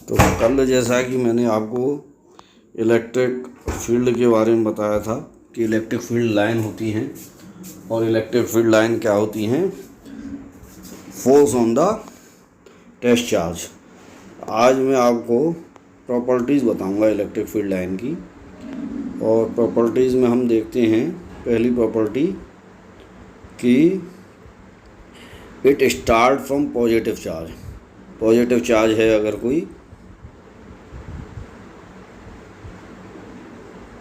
तो कल जैसा कि मैंने आपको इलेक्ट्रिक फील्ड के बारे में बताया था कि इलेक्ट्रिक फील्ड लाइन होती हैं और इलेक्ट्रिक फील्ड लाइन क्या होती हैं, force on the test charge. आज मैं आपको प्रॉपर्टीज़ बताऊंगा इलेक्ट्रिक फील्ड लाइन की। और प्रॉपर्टीज़ में हम देखते हैं पहली प्रॉपर्टी कि it start from positive charge. Positive charge है अगर कोई,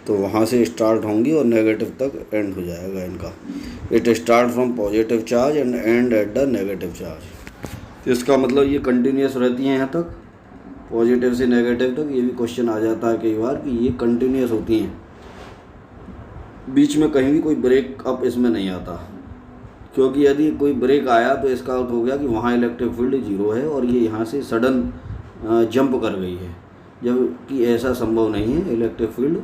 तो वहाँ से स्टार्ट होंगी और नेगेटिव तक एंड हो जाएगा इनका। It start from positive charge and and at the negative charge. तो इसका मतलब ये कंटिन्यूस रहती हैं यहाँ तक, पॉजिटिव से नेगेटिव तक। ये भी क्वेश्चन आ जाता है कई बार कि ये कंटिन्यूस होती हैं, बीच में कहीं भी कोई ब्रेक अप इसमें नहीं आता, क्योंकि यदि कोई ब्रेक आया तो इसका अर्थ हो गया कि वहाँ इलेक्ट्रिक फील्ड जीरो है और ये यहाँ से सडन जंप कर गई है, जबकि ऐसा संभव नहीं है। इलेक्ट्रिक फील्ड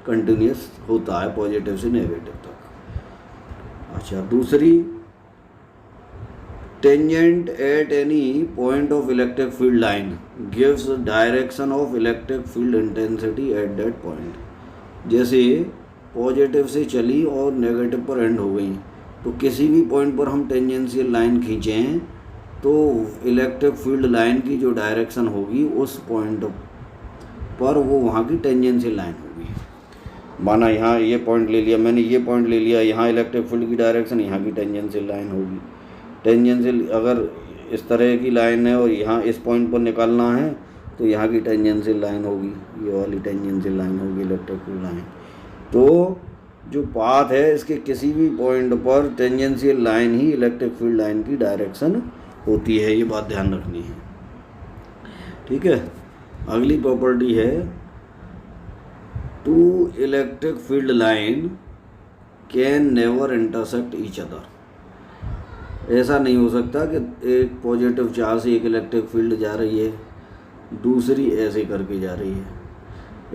कंटिन्यूस होता है पॉजिटिव से नेगेटिव तक। अच्छा, दूसरी, tangent at any point of electric field line gives direction of electric field intensity at that point. जैसे पॉजिटिव से चली और नेगेटिव पर एंड हो गई, तो किसी भी पॉइंट पर हम टेंजेंशियल लाइन खींचें तो इलेक्ट्रिक फील्ड लाइन की जो डायरेक्शन होगी उस पॉइंट पर वो वहाँ की टेंजेंशियल लाइन होगी। माना यहाँ ये पॉइंट ले लिया मैंने, ये पॉइंट ले लिया, यहाँ इलेक्ट्रिक फील्ड की डायरेक्शन यहाँ की टेंजेंशियल लाइन होगी। टेंजेंशियल अगर इस तरह की लाइन है और यहाँ इस पॉइंट पर निकालना है तो यहाँ की टेंजेंशियल लाइन होगी, ये वाली टेंजेंशियल लाइन होगी इलेक्ट्रिक फील्ड लाइन। तो जो पाथ है इसके किसी भी पॉइंट पर टेंजेंशियल लाइन ही इलेक्ट्रिक फील्ड लाइन की डायरेक्शन होती है, ये बात ध्यान रखनी है। ठीक है, अगली प्रॉपर्टी है, two electric field line can never intersect each other. ऐसा नहीं हो सकता कि एक पॉजिटिव चार्ज से एक इलेक्ट्रिक फील्ड जा रही है, दूसरी ऐसे करके जा रही है,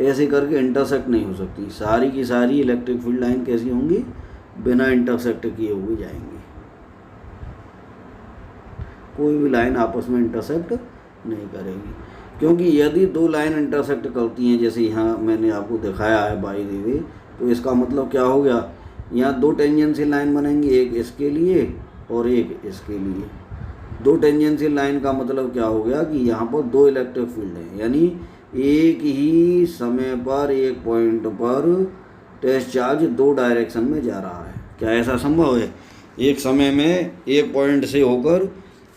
ऐसे करके इंटरसेक्ट नहीं हो सकती। सारी की सारी इलेक्ट्रिक फील्ड लाइन कैसी होंगी, बिना इंटरसेक्ट किए हुए जाएंगी। कोई भी लाइन आपस में इंटरसेक्ट नहीं करेगी, क्योंकि यदि दो लाइन इंटरसेक्ट करती हैं, जैसे यहाँ मैंने आपको दिखाया है बाई द वे, तो इसका मतलब क्या हो गया, यहाँ दो टेंजेंशियल लाइन बनेंगी, एक इसके लिए और एक इसके लिए। दो टेंजेंशियल लाइन का मतलब क्या हो गया कि यहाँ पर दो इलेक्ट्रिक फील्ड हैं, यानी एक ही समय पर एक पॉइंट पर टेस्ट चार्ज दो डायरेक्शन में जा रहा है। क्या ऐसा संभव है? एक समय में एक पॉइंट से होकर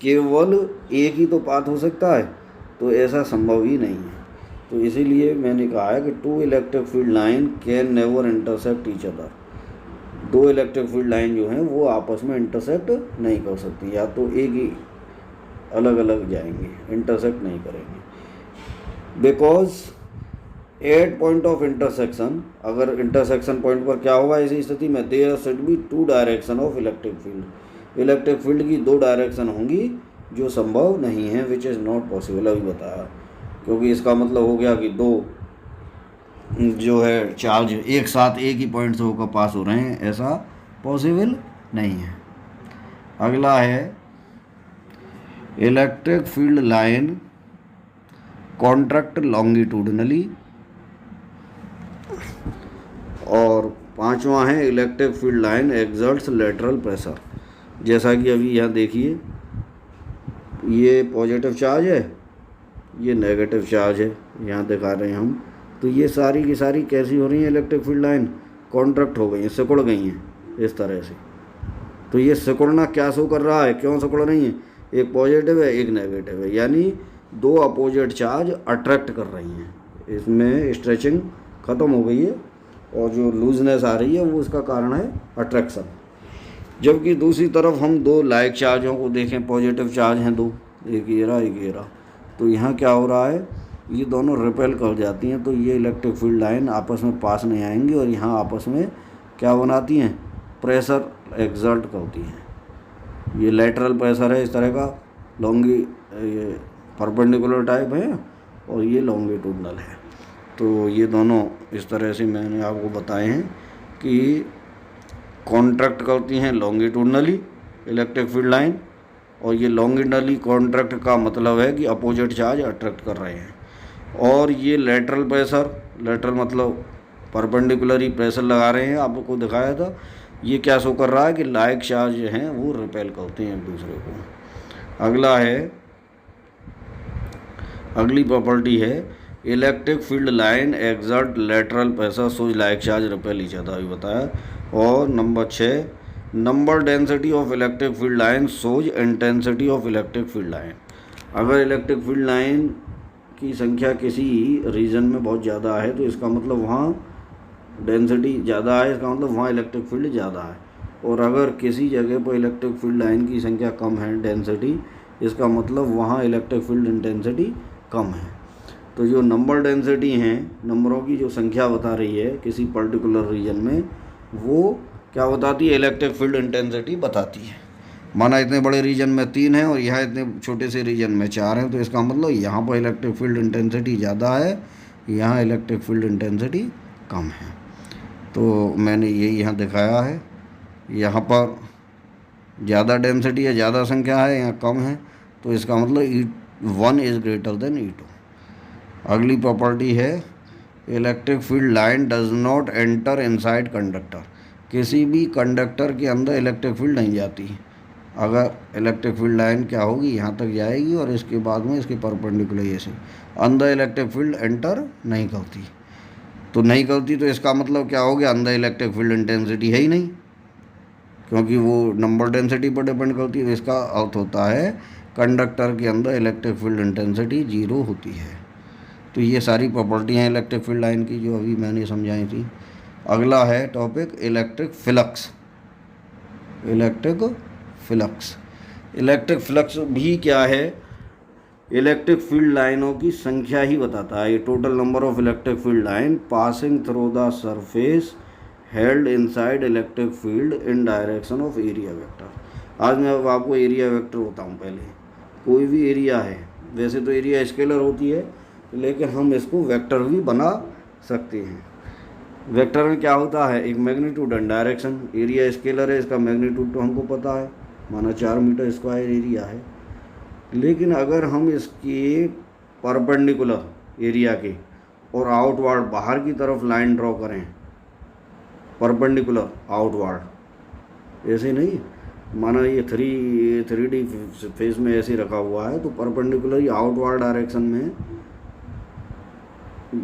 केवल एक ही तो पाथ हो सकता है, तो ऐसा संभव ही नहीं है। तो इसीलिए मैंने कहा है कि two electric field line can never intersect each other. दो इलेक्ट्रिक फील्ड लाइन जो हैं वो आपस में इंटरसेक्ट नहीं कर सकती, या तो एक ही अलग अलग जाएंगे, इंटरसेक्ट नहीं करेंगे। Because at point of intersection, अगर इंटरसेक्शन पॉइंट पर क्या होगा ऐसी स्थिति में, there should be two direction of electric field. Electric field की दो डायरेक्शन होंगी, जो संभव नहीं है, विच इज़ नॉट पॉसिबल, अभी बताया। क्योंकि इसका मतलब हो गया कि दो जो है चार्ज एक साथ एक ही पॉइंट से होकर पास हो रहे हैं, ऐसा पॉसिबल नहीं है। अगला है, electric field line contract longitudinally. और पांचवा है, electric field line exerts lateral pressure. जैसा कि अभी यहाँ देखिए, ये पॉजिटिव चार्ज है, ये नेगेटिव चार्ज है, यहाँ दिखा रहे हैं हम। तो ये सारी की सारी कैसी हो रही हैं, इलेक्ट्रिक फील्ड लाइन कॉन्ट्रैक्ट हो गई हैं, सिकुड़ गई हैं इस तरह से। तो ये सिकुड़ना क्या शो कर रहा है, क्यों सिकुड़ रही हैं? एक पॉजिटिव है एक नेगेटिव है, यानी दो अपोजिट चार्ज अट्रैक्ट कर रही हैं। इसमें स्ट्रेचिंग ख़त्म हो गई है और जो लूजनेस आ रही है वो उसका कारण है अट्रैक्शन। जबकि दूसरी तरफ हम दो लाइक चार्जों को देखें, पॉजिटिव चार्ज हैं दो, एक ये रहा एक ये रहा, तो यहाँ क्या हो रहा है, ये दोनों रिपेल कर जाती हैं, तो ये इलेक्ट्रिक फील्ड लाइन आपस में पास नहीं आएंगी और यहाँ आपस में क्या बनाती हैं, प्रेशर एक्सर्ट करती हैं। ये लेटरल प्रेशर है इस तरह का, ये परपेंडिकुलर टाइप है और ये लॉन्गिट्यूडनल है। तो ये दोनों इस तरह से मैंने आपको बताए हैं कि कॉन्ट्रैक्ट करती हैं लॉन्गिट्यूडनली इलेक्ट्रिक फील्ड लाइन, और ये लॉन्गिट्यूडनली कॉन्ट्रैक्ट का मतलब है कि अपोजिट चार्ज अट्रैक्ट कर रहे हैं। और ये लेटरल प्रेशर, लेटरल मतलब परपेंडिकुलर ही प्रेशर लगा रहे हैं, आपको दिखाया था। ये क्या शो कर रहा है कि लाइक चार्ज हैं वो रिपेल करते हैं एक दूसरे को। अगला है, अगली प्रॉपर्टी है electric field line exert lateral pressure shows like charge repel each other, ये बताया। और number 6, number density of electric field line shows intensity of electric field line. अगर इलेक्ट्रिक फील्ड लाइन की संख्या किसी रीजन में बहुत ज़्यादा है तो इसका मतलब वहाँ डेंसिटी ज़्यादा है, इसका मतलब वहाँ इलेक्ट्रिक फील्ड ज़्यादा है। और अगर किसी जगह पर इलेक्ट्रिक फील्ड लाइन की संख्या कम है डेंसिटी, इसका मतलब वहाँ इलेक्ट्रिक फील्ड इंटेंसिटी कम है। तो जो नंबर डेंसिटी हैं, नंबरों की जो संख्या बता रही है किसी पर्टिकुलर रीजन में, वो क्या बताती है, इलेक्ट्रिक फील्ड इंटेंसिटी बताती है। माना इतने बड़े रीजन में 3 है और यहाँ इतने छोटे से रीजन में 4 हैं, तो इसका मतलब यहाँ पर इलेक्ट्रिक फील्ड इंटेंसिटी ज़्यादा है, यहाँ इलेक्ट्रिक फील्ड इंटेंसिटी कम है। तो मैंने ये यहाँ दिखाया है, यहाँ पर ज़्यादा डेंसिटी है, ज़्यादा संख्या है, यहाँ कम है, तो इसका मतलब E1 is greater than E2। अगली प्रॉपर्टी है electric field line does not enter inside conductor. किसी भी कंडक्टर के अंदर इलेक्ट्रिक फील्ड नहीं जाती। अगर इलेक्ट्रिक फील्ड लाइन क्या होगी, यहाँ तक जाएगी और इसके बाद में इसके परपेंडिकुलर ऐसे अंदर इलेक्ट्रिक फील्ड एंटर नहीं करती। तो नहीं करती तो इसका मतलब क्या हो गया, अंदर इलेक्ट्रिक फील्ड इंटेंसिटी है ही नहीं, क्योंकि वो नंबर डेंसिटी पर डिपेंड करती है। इसका अर्थ होता है कंडक्टर के अंदर इलेक्ट्रिक फील्ड इंटेंसिटी 0 होती है। तो ये सारी प्रॉपर्टियाँ इलेक्ट्रिक फील्ड लाइन की जो अभी मैंने समझाई थी। अगला है topic electric flux. Electric flux, electric flux भी क्या है, इलेक्ट्रिक फील्ड लाइनों की संख्या ही बताता है। ये total number of electric field line passing through the surface held inside electric field in direction of area vector. आज मैं अब आपको एरिया वेक्टर बताऊँ। पहले कोई भी एरिया है, वैसे तो एरिया स्केलर होती है, लेकिन हम इसको वेक्टर भी बना सकते हैं। वेक्टर में क्या होता है, एक magnitude and direction. Area scalar है, इसका मैग्नीट्यूड तो हमको पता है, माना 4 मीटर स्क्वायर एरिया है। लेकिन अगर हम इसके परपेंडिकुलर एरिया के और आउटवर्ड बाहर की तरफ लाइन ड्रॉ करें, परपेंडिकुलर आउटवर्ड, ऐसे नहीं, माना ये 3D फेस में ऐसे रखा हुआ है, तो परपेंडिकुलर आउटवर्ड डायरेक्शन में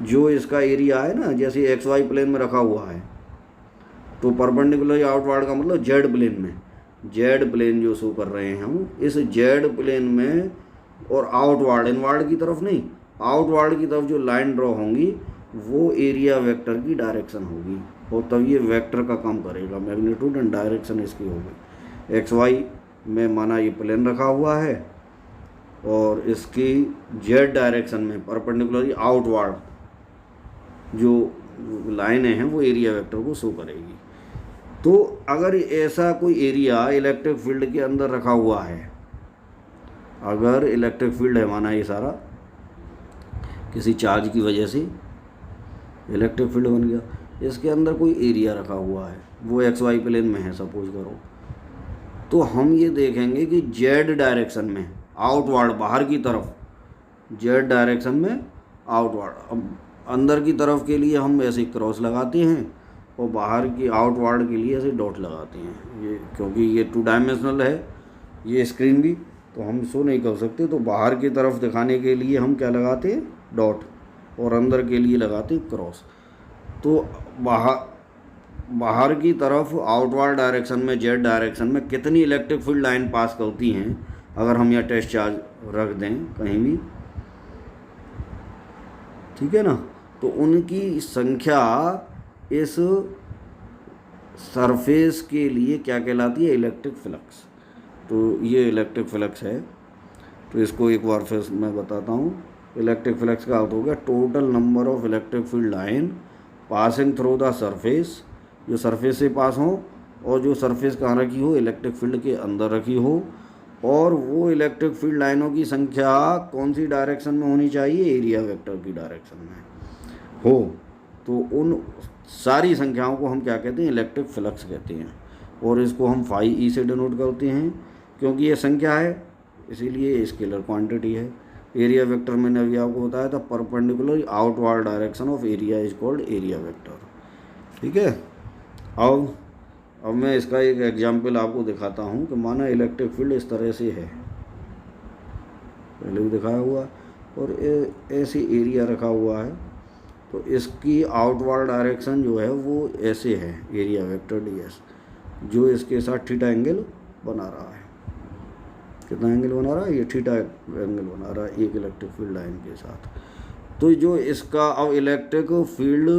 जो इसका एरिया है ना, जैसे XY प्लेन में रखा हुआ है, तो परपेंडिकुलर आउटवर्ड का मतलब जेड प्लेन में, जेड प्लेन जो शो कर रहे हैं हम, इस जेड प्लेन में और आउटवर्ड, इनवर्ड की तरफ नहीं, आउटवर्ड की तरफ जो लाइन ड्रॉ होंगी वो एरिया वेक्टर की डायरेक्शन होगी, और तब ये वेक्टर का काम करेगा। मैग्नीट्यूड एंड डायरेक्शन इसकी होगी। XY में माना ये प्लेन रखा हुआ है और इसकी जेड डायरेक्शन में परपेंडिकुलर आउटवर्ड जो लाइनें हैं वो एरिया वेक्टर को शो करेगी। तो अगर ऐसा कोई एरिया इलेक्ट्रिक फील्ड के अंदर रखा हुआ है, अगर इलेक्ट्रिक फील्ड है, माना ये सारा किसी चार्ज की वजह से इलेक्ट्रिक फील्ड बन गया, इसके अंदर कोई एरिया रखा हुआ है, वो XY प्लेन में है सपोज करो, तो हम ये देखेंगे कि जेड डायरेक्शन में आउटवर्ड, बाहर की तरफ जेड डायरेक्शन में आउटवर्ड, अब अंदर की तरफ के लिए हम ऐसे क्रॉस लगाते हैं और बाहर की आउटवर्ड के लिए ऐसे डॉट लगाते हैं। ये क्योंकि ये 2 डायमेंशनल है ये स्क्रीन भी, तो हम शो नहीं कर सकते, तो बाहर की तरफ दिखाने के लिए हम क्या लगाते हैं, डॉट, और अंदर के लिए लगाते हैं क्रॉस। तो बाहर की तरफ आउटवर्ड डायरेक्शन में, जेड डायरेक्शन में कितनी इलेक्ट्रिक फील्ड लाइन पास करती हैं, अगर हम यहाँ टेस्ट चार्ज रख दें कहीं भी, ठीक है ना, तो उनकी संख्या इस सरफेस के लिए क्या कहलाती है, इलेक्ट्रिक फ्लक्स। तो ये इलेक्ट्रिक फ्लक्स है। तो इसको एक बार फिर मैं बताता हूँ। इलेक्ट्रिक फ्लक्स का अर्थ हो गया total number of electric field line passing through the surface, जो सरफेस से पास हो और जो सरफेस कहाँ रखी हो, इलेक्ट्रिक फील्ड के अंदर रखी हो, और वो इलेक्ट्रिक फील्ड लाइनों की संख्या कौन सी डायरेक्शन में होनी चाहिए, एरिया वेक्टर की डायरेक्शन में हो। तो उन सारी संख्याओं को हम क्या कहते हैं, इलेक्ट्रिक फ्लक्स कहते हैं, और इसको हम φE से डिनोट करते हैं, क्योंकि ये संख्या है इसीलिए स्केलर क्वांटिटी है। एरिया वेक्टर मैंने अभी आपको बताया था, perpendicular outward direction of area is called area vector. ठीक है। अब मैं इसका एक एग्जाम्पल आपको दिखाता हूँ कि माना इलेक्ट्रिक फील्ड इस तरह से है, पहले भी दिखाया हुआ, और ऐसे एरिया रखा हुआ है, तो इसकी आउटवर्ड डायरेक्शन जो है वो ऐसे है, एरिया वेक्टर ds, जो इसके साथ थीटा एंगल बना रहा है। कितना एंगल बना रहा है? ये थीटा एंगल बना रहा है एक इलेक्ट्रिक फील्ड लाइन के साथ। तो जो इसका अब इलेक्ट्रिक फील्ड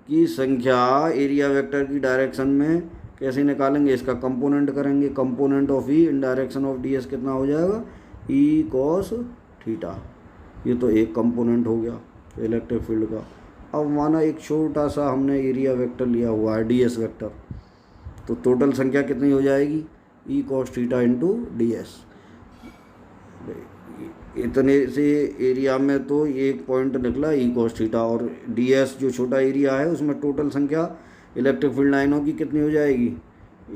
की संख्या एरिया वेक्टर की डायरेक्शन में कैसे निकालेंगे? इसका कंपोनेंट करेंगे, component of E in direction of ds कितना हो जाएगा? ई कॉस थीटा। ये तो एक कंपोनेंट हो गया इलेक्ट्रिक फील्ड का। अब माना एक छोटा सा हमने एरिया वेक्टर लिया हुआ है ds वेक्टर, तो टोटल संख्या कितनी हो जाएगी? ई कॉस थीटा इंटू ds। इतने से एरिया में तो एक पॉइंट निकला ई कॉस थीटा, और ds जो छोटा एरिया है उसमें टोटल संख्या इलेक्ट्रिक फील्ड लाइनों की कितनी हो जाएगी?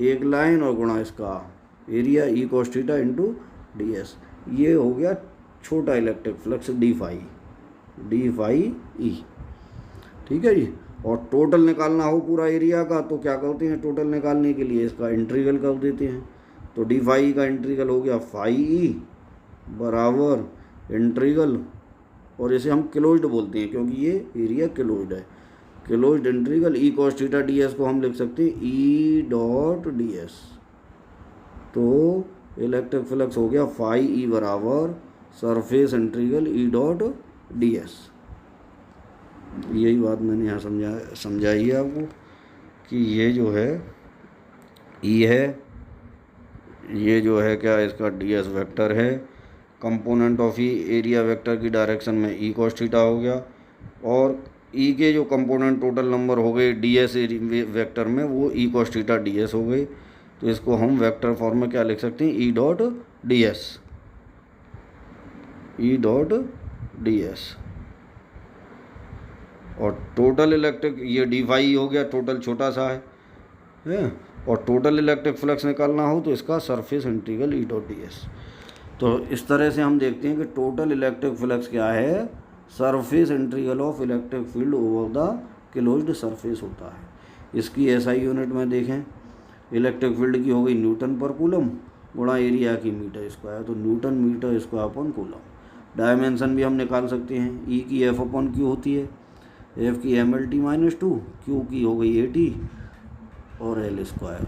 एक लाइन और गुणा इसका area E cos theta into ds। ये हो गया छोटा electric flux D phi E. ठीक है जी। और टोटल निकालना हो पूरा एरिया का तो क्या करते हैं? टोटल निकालने के लिए इसका इंटीग्रल कर देते हैं। तो डी फाई का इंटीग्रल हो गया फाई ई बराबर इंटीग्रल, और इसे हम क्लोज्ड बोलते हैं क्योंकि ये एरिया क्लोज्ड है, क्लोज्ड इंटीग्रल ई कॉस थीटा ds को हम लिख सकते हैं ई डॉट ds। तो इलेक्ट्रिक फ्लक्स हो गया फाई ई बराबर surface integral E dot ds। यही बात मैंने यहाँ समझाई है आपको कि ये जो है ई है, ये जो है क्या इसका ds वेक्टर है, component of E area vector की डायरेक्शन में ई कॉस थीटा हो गया, और ई के जो कंपोनेंट टोटल नंबर हो गए ds वेक्टर में वो ई कॉस थीटा ds हो गई। तो इसको हम वेक्टर फॉर्म में क्या लिख सकते हैं? E dot ds। और टोटल इलेक्ट्रिक ये डी फाई हो गया, टोटल छोटा सा है, और टोटल इलेक्ट्रिक फ्लक्स निकालना हो तो इसका surface integral E dot ds। तो इस तरह से हम देखते हैं कि टोटल इलेक्ट्रिक फ्लक्स क्या है? Surface integral of electric field over the closed surface होता है। इसकी एसआई यूनिट में देखें, इलेक्ट्रिक फील्ड की हो गई न्यूटन पर कूलम गुणा एरिया की मीटर स्क्वायर, तो newton metre square upon coulomb. Dimension भी हम निकाल सकते हैं, ई की एफ अपॉन क्यू होती है, एफ की MLT-2, क्यू की हो गई AT और एल स्क्वायर,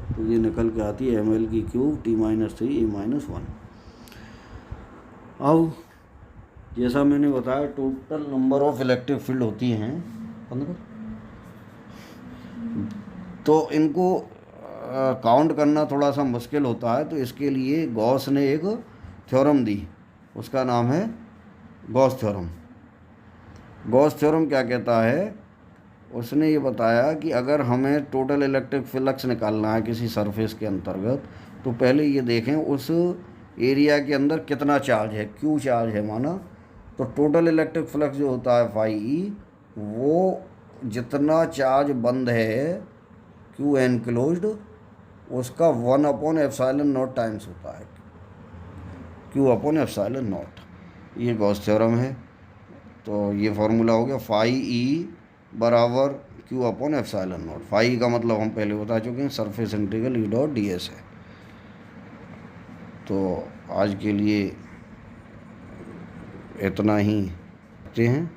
तो ये निकल के आती है ML की क्यूब T-3 A-1। अब जैसा मैंने बताया total number of electric field होती हैं 15, तो इनको काउंट करना थोड़ा सा मुश्किल होता है, तो इसके लिए गॉस ने एक थ्योरम दी, उसका नाम है गॉस थ्योरम। गॉस थ्योरम क्या कहता है? उसने ये बताया कि अगर हमें टोटल इलेक्ट्रिक फ्लक्स निकालना है किसी सरफेस के अंतर्गत, तो पहले ये देखें उस एरिया के अंदर कितना चार्ज है, क्यू चार्ज है माना, तो टोटल इलेक्ट्रिक फ्लक्स जो होता है फाई ई, वो जितना चार्ज बंद है क्यू एनक्लोज्ड उसका 1/ε0 टाइम्स होता है, Q/ε0। ये गॉस थ्योरम है। तो ये फार्मूला हो गया फाई ई बराबर Q/ε0। फाई का मतलब हम पहले बता चुके हैं, surface integral E dot ds है। तो आज के लिए इतना ही रखते हैं।